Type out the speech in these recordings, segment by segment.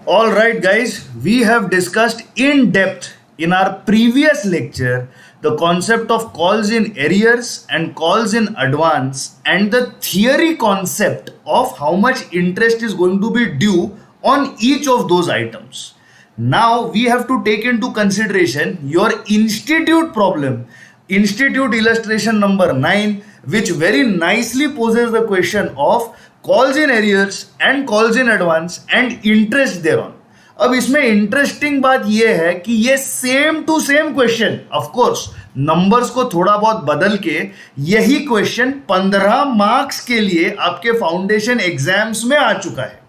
All right, guys, we have discussed in depth in our previous lecture the concept of calls in arrears and calls in advance and the theory concept of how much interest is going to be due on each of those items. Now we have to take into consideration your institute problem, institute illustration number 9, which very nicely poses the question of calls in arrears and calls in advance and interest thereon. अब इसमें interesting बात यह है कि ये same to same question, of course numbers को थोड़ा बहुत बदल के, यही क्वेश्चन 15 मार्क्स के लिए आपके फाउंडेशन एग्जाम्स में आ चुका है.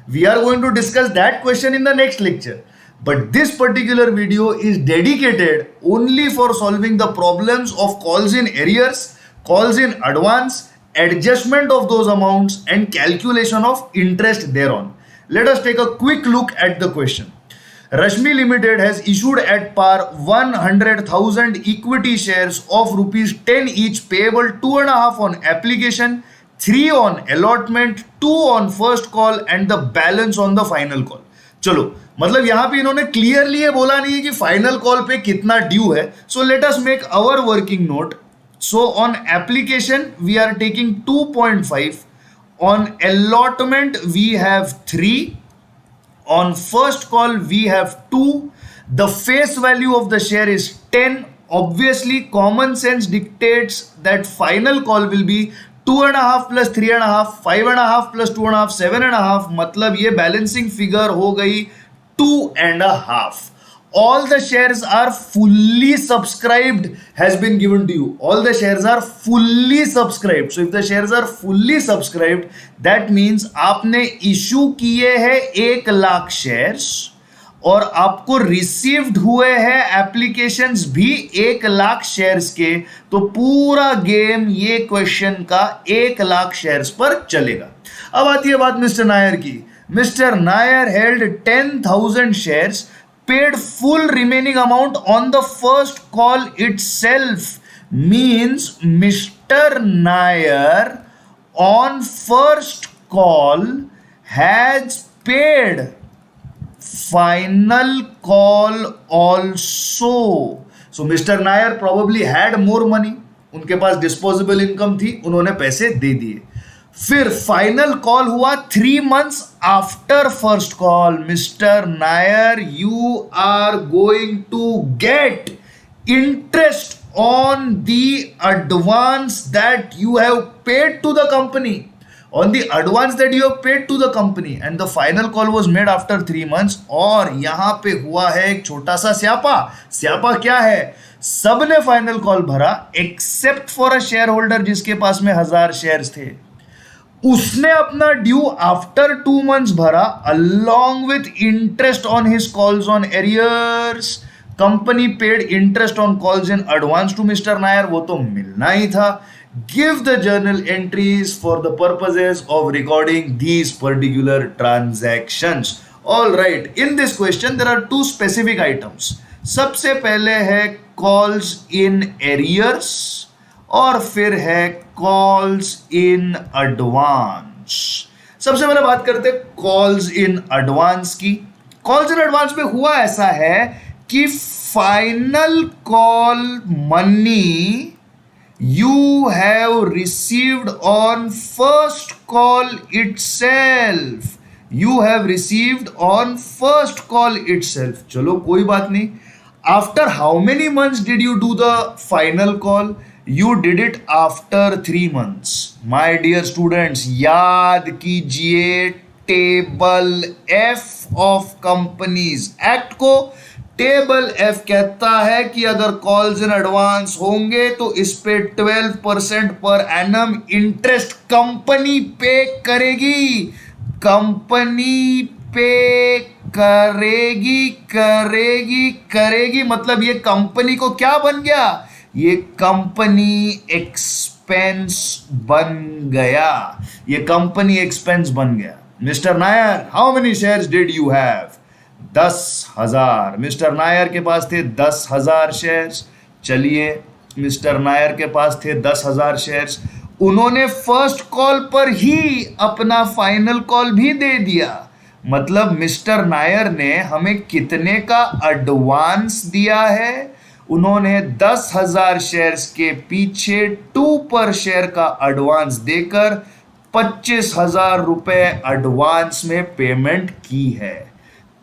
We are going to discuss that question in the next lecture. But this particular video is dedicated only for solving the problems of calls in arrears, calls in advance, adjustment of those amounts and calculation of interest thereon. Let us take a quick look at the question. Rashmi Limited has issued at par 100,000 equity shares of rupees 10 each payable 2.5 on application, 3 on allotment, 2 on first call and the balance on the final call. चलो, मतलब यहां पे इन्होंने clearly ये बोला नहीं है कि फाइनल कॉल पे कितना ड्यू है. So let us make our working note. So on application we are taking 2.5. On allotment we have 3. On first call we have 2. The face value of the share is 10. Obviously common sense dictates that final call will be 2.5 plus 3.5, 5.5 plus 2.5, 7.5. मतलब ये balancing figure हो गई 2.5. All the shares are fully subscribed has been given to you. All the shares are fully subscribed. So if the shares are fully subscribed, that means आपने issue किए हैं 1 lakh shares और आपको received हुए हैं applications भी 1 लाख शेयर्स के. तो पूरा गेम ये क्वेश्चन का 1 लाख शेयर्स पर चलेगा. अब आती है बात मिस्टर नायर की. Mister Nair held 10,000 shares, paid full remaining amount on the first call itself. Means Mr. Nair on first call has paid final call also. So Mr. Nair probably had more money. उनके पास disposable income थी, उन्होंने पैसे दे दिए. फिर final call हुआ 3 months after first call. Mister Nair, you are going to get interest on the advance that you have paid to the company, on the advance that you have paid to the company, and the final call was made after 3 months. और यहां पे हुआ है एक छोटा सा स्यापा. स्यापा क्या है? सबने फाइनल कॉल भरा except for a share holder जिसके पास में 1000 शेयर्स थे. उसने अपना ड्यू आफ्टर 2 months भरा along with interest on his calls on arrears. Company paid interest on calls in advance to mister Nair, वो तो मिलना ही था. Give the journal entries for the purposes of recording these particular transactions. All right, in this question there are 2 specific items. सबसे पहले है calls in arrears और फिर है calls in advance. सबसे पहले बात करते हैं calls in advance की. calls in advance में हुआ ऐसा है कि final call money you have received on first call itself. You have received on first call itself. चलो कोई बात नहीं. After how many months did you do the final call? You did it after 3 months. My dear students, याद कीजिए table F of companies act को. Table F कहता है कि अगर कॉल्स इन एडवांस होंगे तो इस पे 12% पर एनम इंटरेस्ट कंपनी पे करेगी. कंपनी पे करेगी करेगी करेगी मतलब ये कंपनी को क्या बन गया? ये कंपनी एक्सपेंस बन गया. ये कंपनी एक्सपेंस बन गया. Mister Nair, how many shares did you have? 10,000. Mister Nair के पास थे 10,000 शेयर्स. चलिए, मिस्टर नायर के पास थे 10,000 शेयर्स. उन्होंने फर्स्ट कॉल पर ही अपना फाइनल कॉल भी दे दिया. मतलब मिस्टर नायर ने हमें कितने का एडवांस दिया है? उन्होंने 10,000 शेयर्स के पीछे 2 पर शेयर का एडवांस देकर 25,000 रुपए एडवांस में पेमेंट की है।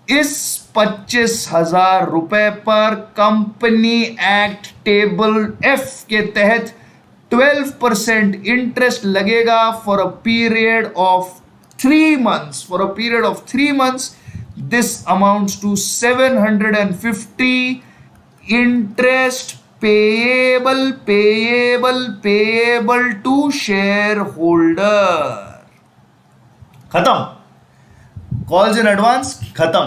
इस 25,000 रुपए पर कंपनी एक्ट टेबल एफ के तहत 12% इंटरेस्ट लगेगा for a period of 3 months. For a period of 3 months, this amounts to 750 interest payable to shareholder. खत्म। कॉल्स इन एडवांस खत्म।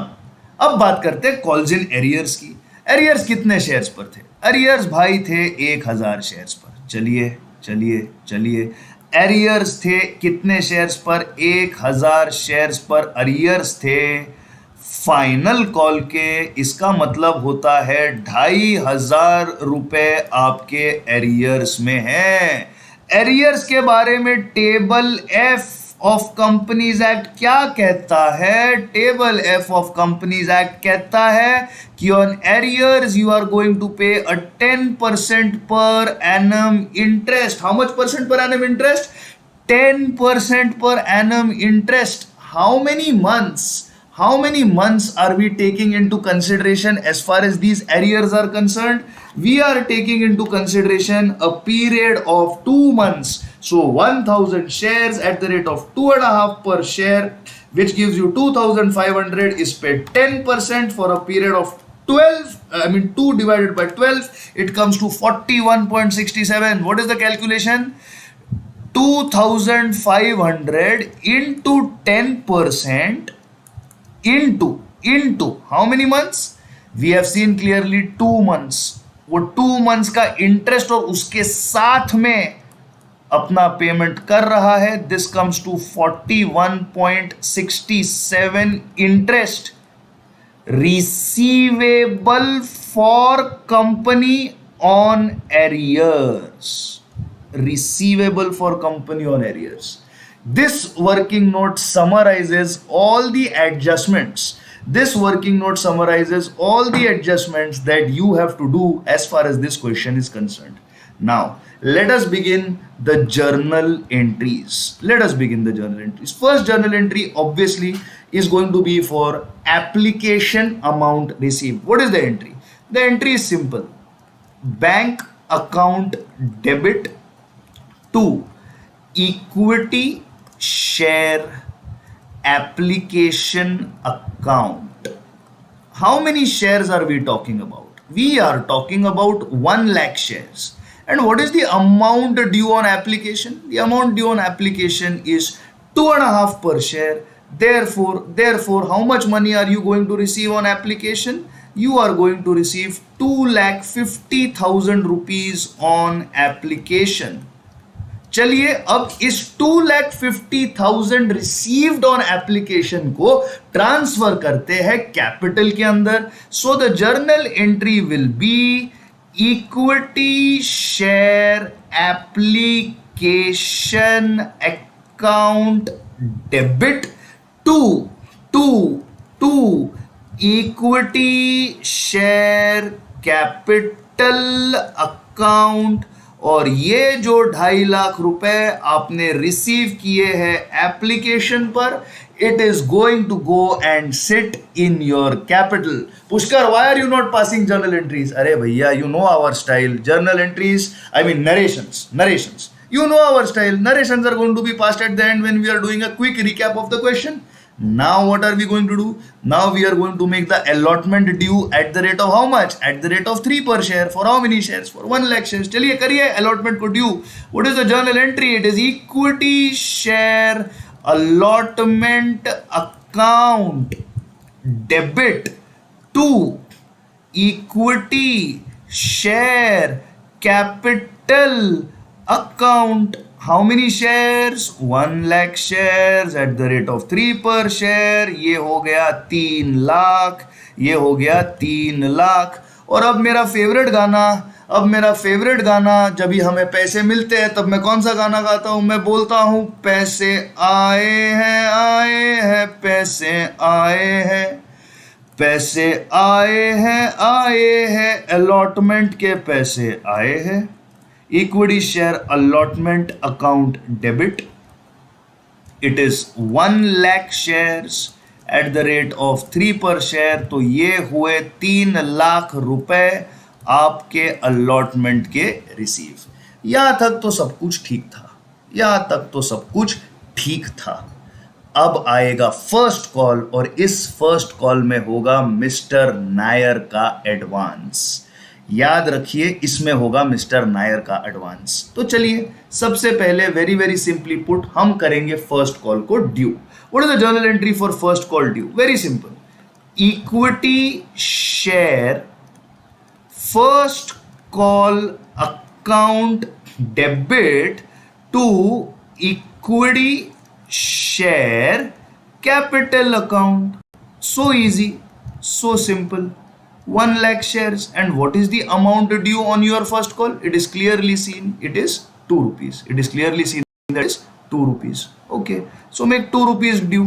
अब बात करते हैं कॉल्स इन एरियर्स की। एरियर्स कितने शेयर्स पर थे? एरियर्स भाई थे 1,000 शेयर्स पर। चलिए चलिए चलिए, एरियर्स थे कितने शेयर्स पर? 1,000 शेयर्स पर एरियर्स थे फाइनल कॉल के। इसका मतलब होता है 2,500 रुपए आपके एरियर्स में है। एरियर्स के बारे में table F of companies act क्या कहता है? Table F of companies act कहता है कि on arrears you are going to pay a 10% per annum interest. How much percent per annum interest? 10% per annum interest. How many months? How many months are we taking into consideration as far as these arrears are concerned? We are taking into consideration a period of 2 months. So 1,000 shares at the rate of 2.5 per share, which gives you 2,500, is paid 10% for a period of 12. 2 divided by 12, it comes to 41.67. What is the calculation? 2,500 into 10% into how many months? We have seen clearly 2 months. वो 2 months का interest और उसके साथ में अपना payment कर रहा है। This comes to 41.67 interest receivable for company on arrears. Receivable for company on arrears. This working note summarizes all the adjustments. This working note summarizes all the adjustments that you have to do as far as this question is concerned. Now, let us begin the journal entries. Let us begin the journal entries. First journal entry obviously is going to be for application amount received. What is the entry? The entry is simple. Bank account debit to equity share application account. How many shares are we talking about? We are talking about 1 lakh shares. And what is the amount due on application? The amount due on application is 2.5 per share. Therefore, how much money are you going to receive on application? You are going to receive 2,50,000 rupees on application. चलिए अब इस 2,50,000 received on application को transfer करते हैं capital के अंदर। So the journal entry will be equity share application account debit to equity share capital account. और ये जो 2.5 लाख रुपए आपने रिसीव किए हैं एप्लीकेशन पर, it is going to go and sit in your capital. Pushkar, why are you not passing journal entries? अरे भैया, you know our style. Journal entries, I mean narrations. You know our style. Narrations are going to be passed at the end when we are doing a quick recap of the question. Now what are we going to do? Now we are going to make the allotment due at the rate of how much? At the rate of 3 per share. For how many shares? For 1 lakh shares. चलिए करिए allotment को due. What is the journal entry? It is equity share allotment account debit to equity share capital account. How many shares? 1 lakh shares at the rate of 3 per share. ये हो गया 3 लाख, ये हो गया 3 लाख। और अब मेरा फेवरेट गाना, अब मेरा फेवरेट गाना, जब भी हमें पैसे मिलते हैं तब मैं कौन सा गाना गाता हूं? मैं बोलता हूं पैसे आए हैं पैसे आए हैं, पैसे आए हैं अलॉटमेंट के पैसे आए हैं, equity share allotment account debit, it is 1 lakh shares at the rate of 3 पर शेयर। तो ये हुए 3 लाख रुपए आपके अलॉटमेंट के रिसीव। यहां तक तो सब कुछ ठीक था, यहां तक तो सब कुछ ठीक था। अब आएगा फर्स्ट कॉल, और इस फर्स्ट कॉल में होगा मिस्टर नायर का एडवांस। याद रखिए, इसमें होगा मिस्टर नायर का एडवांस। तो चलिए, सबसे पहले वेरी वेरी सिंपली पुट हम करेंगे फर्स्ट कॉल को due. What is the journal entry for first call due? Very simple, equity share first call account debit to equity share capital account. So easy, so simple. 1 lakh shares, and what is the amount due on your first call? It is clearly seen, it is 2 rupees. It is clearly seen that is 2 rupees. Okay, so make 2 rupees due.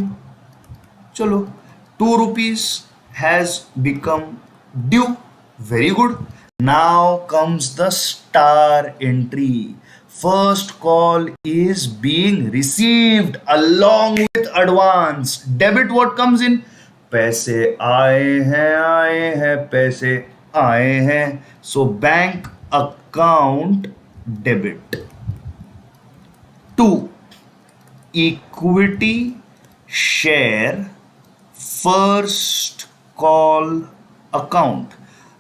Chalo, 2 rupees has become due. Very good. Now comes the star entry. First call is being received along with advance. Debit, what comes in? पैसे आए हैं पैसे आए हैं, so bank account debit to equity share first call account.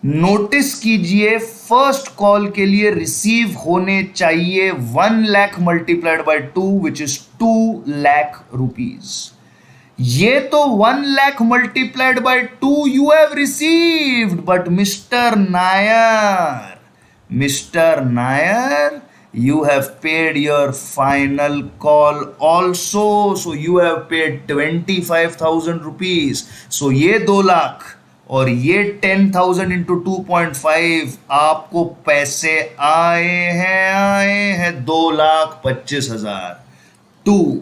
Notice कीजिए, first call के लिए receive होने चाहिए 1 lakh multiplied by 2 which is 2 lakh rupees. ये तो 1 lakh multiplied by 2 you have received, but mister Nair, you have paid your final call also, so you have paid 25,000 rupees. So ये 2 लाख और ये 10,000 into 2.5 आपको पैसे आए हैं 2,25,000। 2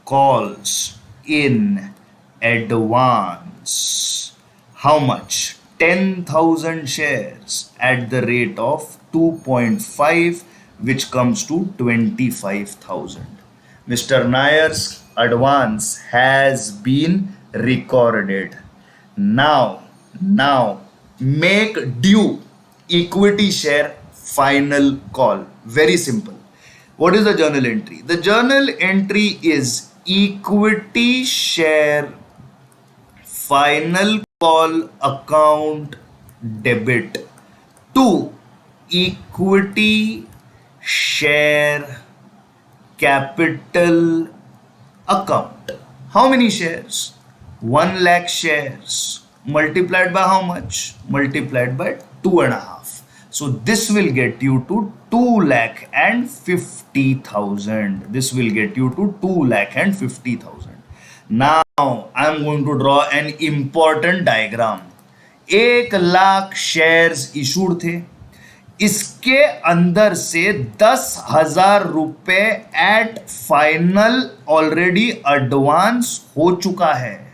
calls in advance. How much? 10,000 shares at the rate of 2.5, which comes to 25,000. Mr. Nayer's advance has been recorded. Now make due equity share final call. Very simple. What is the journal entry? The journal entry is equity share final call account debit to equity share capital account. How many shares? 1 lakh shares multiplied by how much? Multiplied by 2.5. So this will get you to 2,50,000. This will get you to 2,50,000. Now I am going to draw an important diagram. 1 lakh shares issued थे, इसके अंदर से 10,000 रुपए eight final already advance हो चुका है।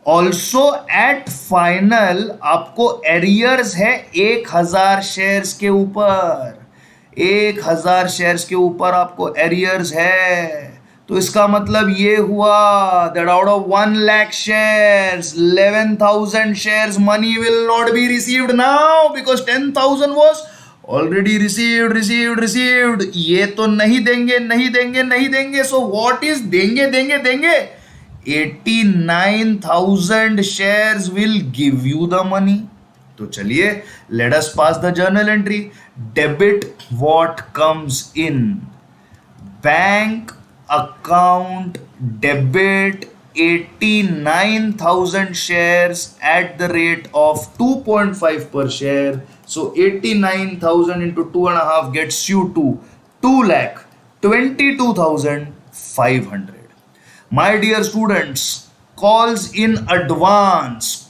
Also eight final आपको arrears है 1,000 शेयर्स के ऊपर, 1,000 शेयर्स के ऊपर आपको एरियर्स है। तो इसका मतलब ये हुआ that out of 1 lakh shares, 11,000 shares money will not be received now because 10,000 was already received. ये तो नहीं देंगे। So what is देंगे? 89,000 shares will give you the money. तो चलिए, let us pass the journal entry. Debit what comes in? Bank account debit 89,000 shares at the rate of 2.5 per share. So 89,000 into 2.5 gets you to 2,22,500. My dear students, calls in advance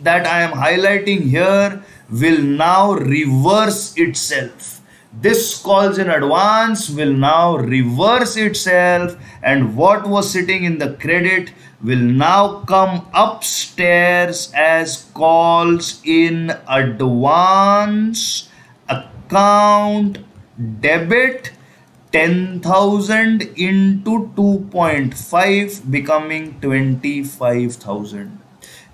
that I am highlighting here will now reverse itself. This calls in advance will now reverse itself, and what was sitting in the credit will now come upstairs as calls in advance account debit 10,000 into 2.5 becoming 25,000.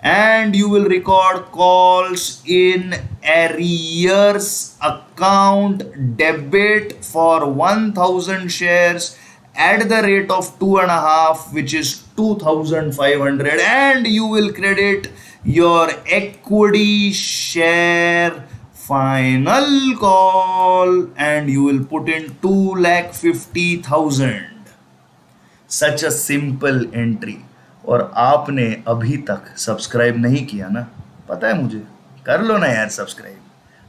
And you will record calls in arrears account debit for 1,000 shares at the rate of 2.5, which is 2,500, and you will credit your equity share final call and you will put in 2,50,000. Such a simple entry. और आपने अभी तक subscribe नहीं किया ना, पता है मुझे, कर लो ना यार सब्सक्राइब,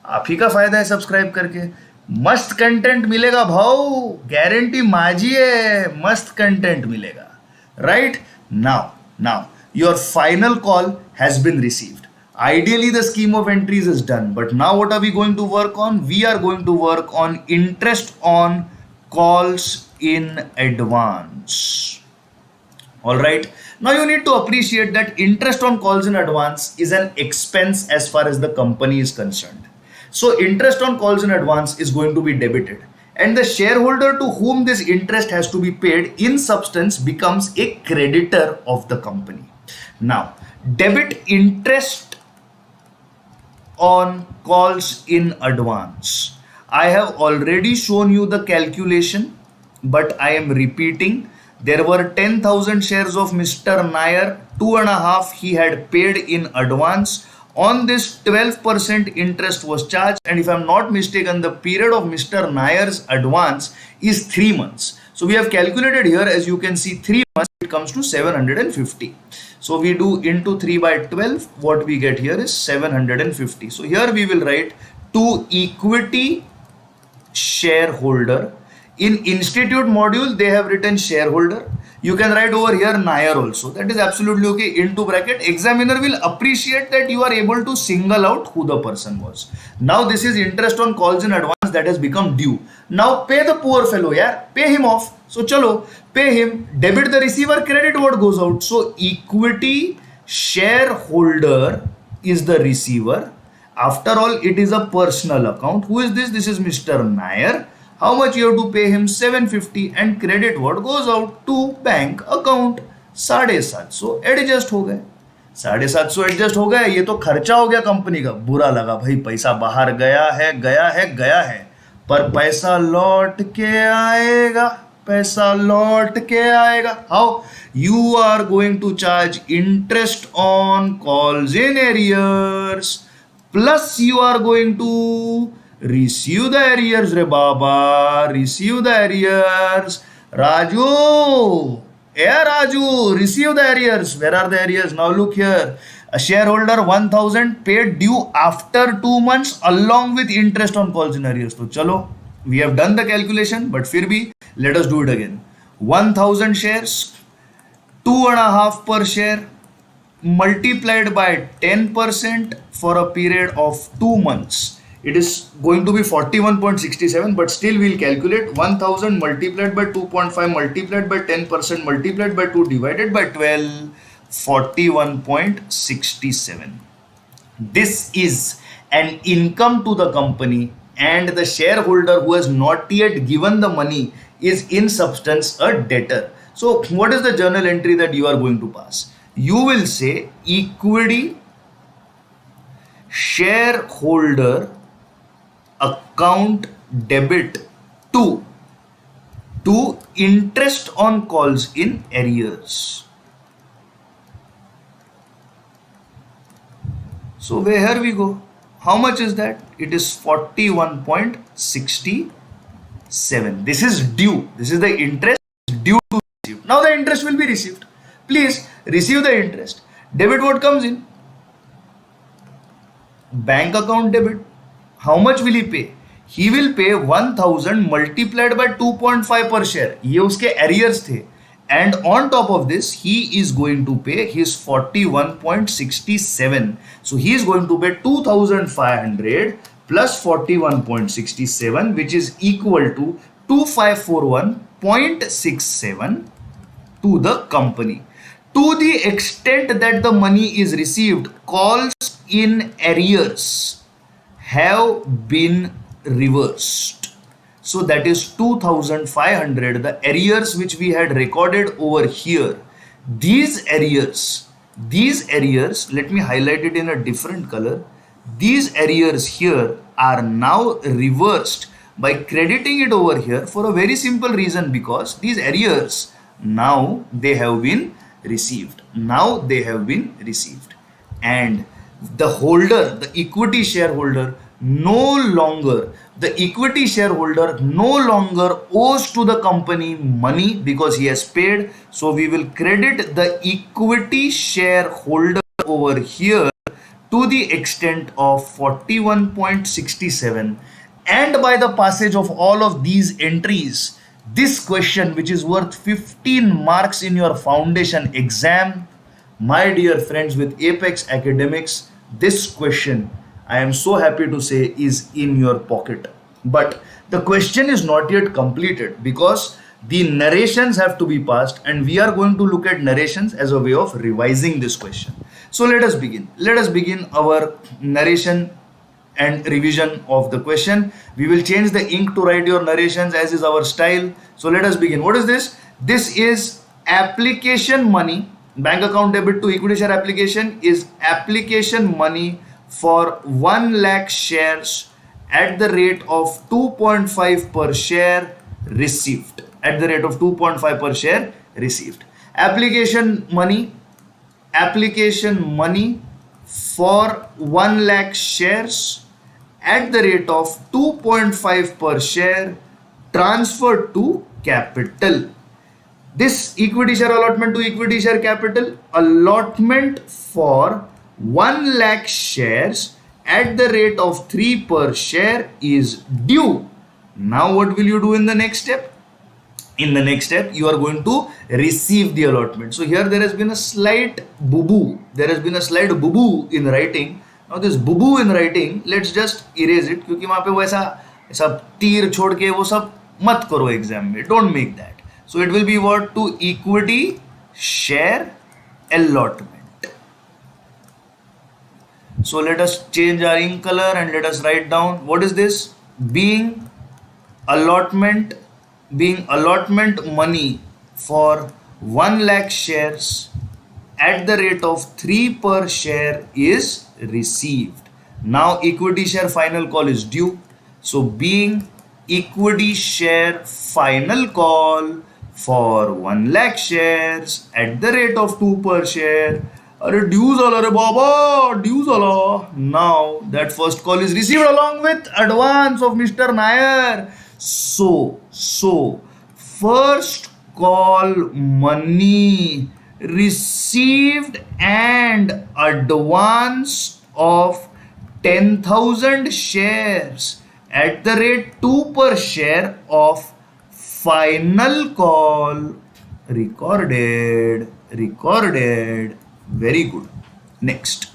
आप ही का फायदा है सब्सक्राइब करके। मस्त कंटेंट मिलेगा भाऊ, गारंटी माझी है, मस्त कंटेंट मिलेगा। Right now your final call has been received. Ideally, the scheme of entries is done, but now what are we going to work on? We are going to work on interest on calls in advance. All right. Now you need to appreciate that interest on calls in advance is an expense as far as the company is concerned. So interest on calls in advance is going to be debited, and the shareholder to whom this interest has to be paid in substance becomes a creditor of the company. Now, debit interest on calls in advance. I have already shown you the calculation, but I am repeating. There were 10,000 shares of Mr. Nair, 2.5 he had paid in advance. On this 12% interest was charged, and if I am not mistaken, the period of Mr. Nair's advance is 3 months. So we have calculated here, as you can see, 3 months, it comes to 750. So we do into 3 by 12, what we get here is 750. So here we will write to equity shareholder. In institute module, they have written shareholder. You can write over here Nair also. That is absolutely okay. Into bracket. Examiner will appreciate that you are able to single out who the person was. Now this is interest on calls in advance that has become due. Now pay the poor fellow, yeah. Pay him off. So chalo, pay him. Debit the receiver, credit what goes out. So equity shareholder is the receiver. After all, it is a personal account. Who is this? This is Mr. Nair. How much you have to pay him? 750, and credit what goes out to bank account 750 adjust हो गए. 750 adjust हो गए. ये तो खर्चा हो गया company का. बुरा लगा भाई, पैसा बाहर गया है, पर पैसा लौट के आएगा, पैसा लौट के आएगा. How? You are going to charge interest on calls in arrears, plus you are going to receive the arrears. Re baba, receive the arrears. Raju, receive the arrears. Where are the arrears? Now look here. A shareholder 1,000 paid due after 2 months along with interest on calls in arrears. So chalo, we have done the calculation, but फिर भी let us do it again. 1,000 shares, 2.5 per share multiplied by 10% for a period of 2 months. It is going to be 41.67, but still we'll calculate 1,000 multiplied by 2.5 multiplied by 10% multiplied by 2 divided by 12, 41.67. This is an income to the company, and the shareholder who has not yet given the money is in substance a debtor. So what is the journal entry that you are going to pass? You will say equity shareholder account debit to interest on calls in arrears. So here we go. How much is that? It is 41.67. This is due. This is the interest due to receive. Now the interest will be received. Please receive the interest. Debit what comes in? Bank account debit. How much will he pay? He will pay 1,000 multiplied by 2.5 per share. ये उसके arrears थे. And on top of this, he is going to pay his 41.67. So he is going to pay 2,500 plus 41.67, which is equal to 2,541.67 to the company. To the extent that the money is received, calls in arrears have been reversed. So that is 2,500. The arrears which we had recorded over here, these arrears, let me highlight it in a different color. These arrears here are now reversed by crediting it over here for a very simple reason, because these arrears now they have been received. Now they have been received. And the holder, the equity shareholder, no longer owes to the company money because he has paid. So we will credit the equity shareholder over here to the extent of 41.67. And by the passage of all of these entries, this question, which is worth 15 marks in your foundation exam, my dear friends with Apex Academics, this question, I am so happy to say, is in your pocket. But the question is not yet completed because the narrations have to be passed, and we are going to look at narrations as a way of revising this question. So let us begin. Let us begin our narration and revision of the question. We will change the ink to write your narrations as is our style. So let us begin. What is this? This is application money. Bank account debit to equity share application is application money for 1 lakh shares at the rate of 2.5 per share received. At the rate of 2.5 per share received. Application money for 1 lakh shares at the rate of 2.5 per share transferred to capital. This equity share allotment to equity share capital, allotment for 1 lakh shares at the rate of 3 per share is due. Now what will you do in the next step? In the next step, you are going to receive the allotment. So here there has been a slight boo-boo. There has been a slight boo-boo in writing. Now this boo-boo in writing, let's just erase it, क्योंकि वहाँ पे वो ऐसा तीर छोड़ के वो सब मत करो एग्जाम में. Don't make that. So it will be what? To equity share allotment. So let us change our ink color and let us write down what is this? Being allotment money for 1 lakh shares at the rate of 3 per share is received. Now equity share final call is due. So being equity share final call for 1 lakh shares at the rate of 2 per share. Dues ala baba, dues ala. Now that first call is received along with advance of Mr. Nair. So first call money received and advance of 10,000 shares at the rate 2 per share of final call recorded. Very good. Next.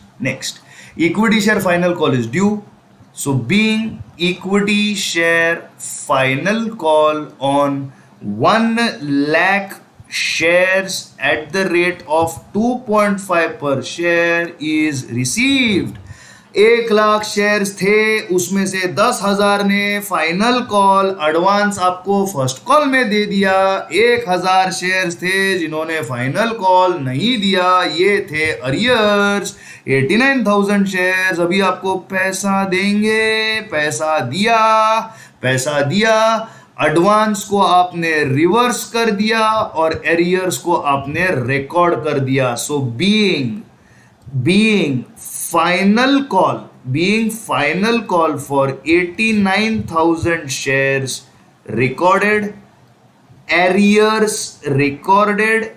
Equity share final call is due. So being equity share final call on 1 lakh shares at the rate of 2.5 per share is received. 1 lakh shares थे, उसमें से 10,000 ने final call advance आपको first call में दे दिया. 1,000 shares थे जिन्होंने final call नहीं दिया, ये थे अरियर्स. 89,000 शेयर्स अभी आपको पैसा देंगे. पैसा दिया, एडवांस को आपने रिवर्स कर दिया और एरियर्स को आपने रिकॉर्ड कर दिया. सो being final call for 89,000 shares recorded, arrears recorded,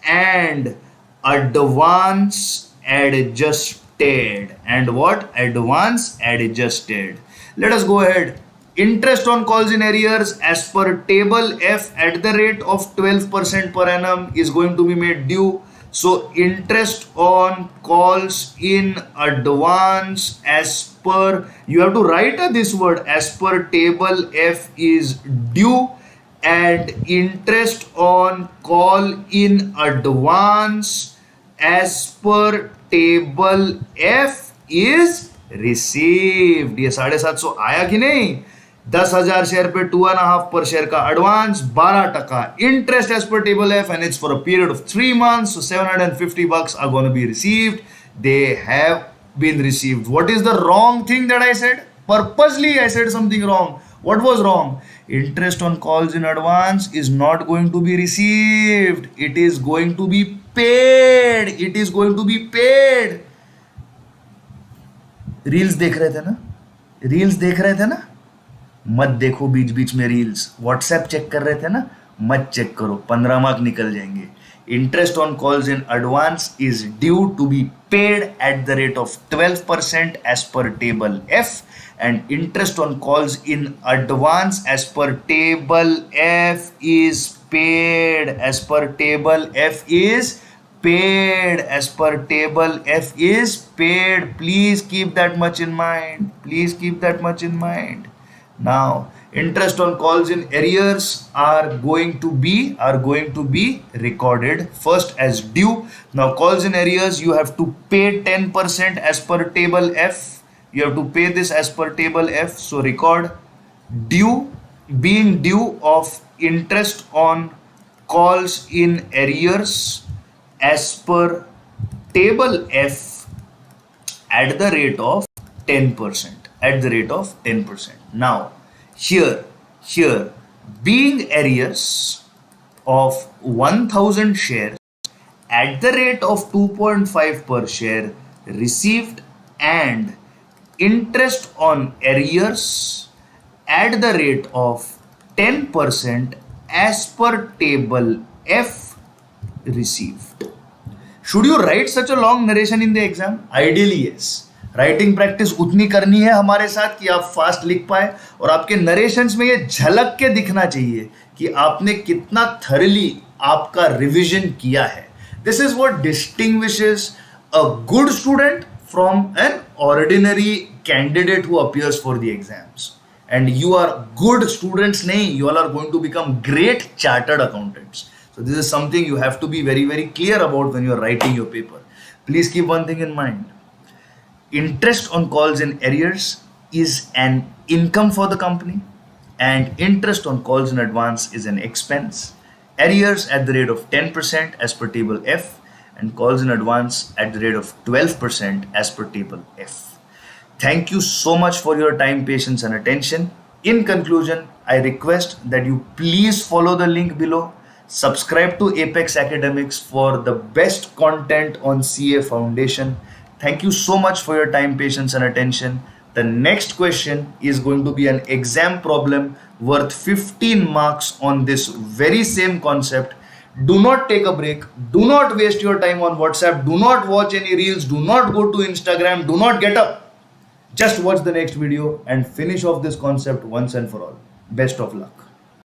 and advance adjusted. And what? Advance adjusted. Let us go ahead Interest on calls in arrears as per table F at the rate of 12% per annum is going to be made due. So interest on calls in advance as per, you have to write this word, as per table F is due, and interest on call in advance as per table F is received. ये 750 आया कि नहीं? 10,000 share पे 2.5 per share का advance, 12% interest as per table F, and it's for a period of 3 months. So $750 are going to be received. They have been received. What is the wrong thing that I said? Purposely I said something wrong. What was wrong? Interest on calls in advance is not going to be received. It is going to be paid. It is going to be paid. Reels देख रहे थे ना? Reels देख रहे थे ना? मत देखो बीच बीच में रील्स. व्हाट्सएप चेक कर रहे थे ना? मत चेक करो, 15 मार्क निकल जाएंगे. Interest on calls in advance is due to be paid at the rate of 12% as per table F, and interest on calls in advance as per table F is paid, as per table F is paid, as per table F is paid. Please keep that much in mind. Please keep that much in mind. Now, interest on calls in arrears are going to be recorded first as due. Now, calls in arrears, you have to pay 10% as per table F. You have to pay this as per table F. So record due, being due of interest on calls in arrears as per table F at the rate of 10%. At the rate of 10%. Now, here, being arrears of 1,000 shares at the rate of 2.5 per share received, and interest on arrears at the rate of 10% as per table F received. Should you write such a long narration in the exam? Ideally, yes. Writing practice उतनी करनी है हमारे साथ कि आप fast लिख पाए, और आपके नरेशंस में ये झलक के दिखना चाहिए कि आपने कितना थरली आपका रिवीजन किया है. This is what distinguishes a good student from an ordinary candidate who appears for the exams. And you are good students नहीं, you all are going to become great chartered accountants. So this is something you have to be very, very clear about when you are writing your paper. Please keep one thing in mind. Interest on calls in arrears is an income for the company, and interest on calls in advance is an expense. Arrears at the rate of 10% as per table F, and calls in advance at the rate of 12% as per table F. Thank you so much for your time, patience, and attention. In conclusion, I request that you please follow the link below. Subscribe to Apex Academics for the best content on CA Foundation. Thank you so much for your time, patience, and attention. The next question is going to be an exam problem worth 15 marks on this very same concept. Do not take a break. Do not waste your time on WhatsApp. Do not watch any reels. Do not go to Instagram. Do not get up. Just watch the next video and finish off this concept once and for all. Best of luck.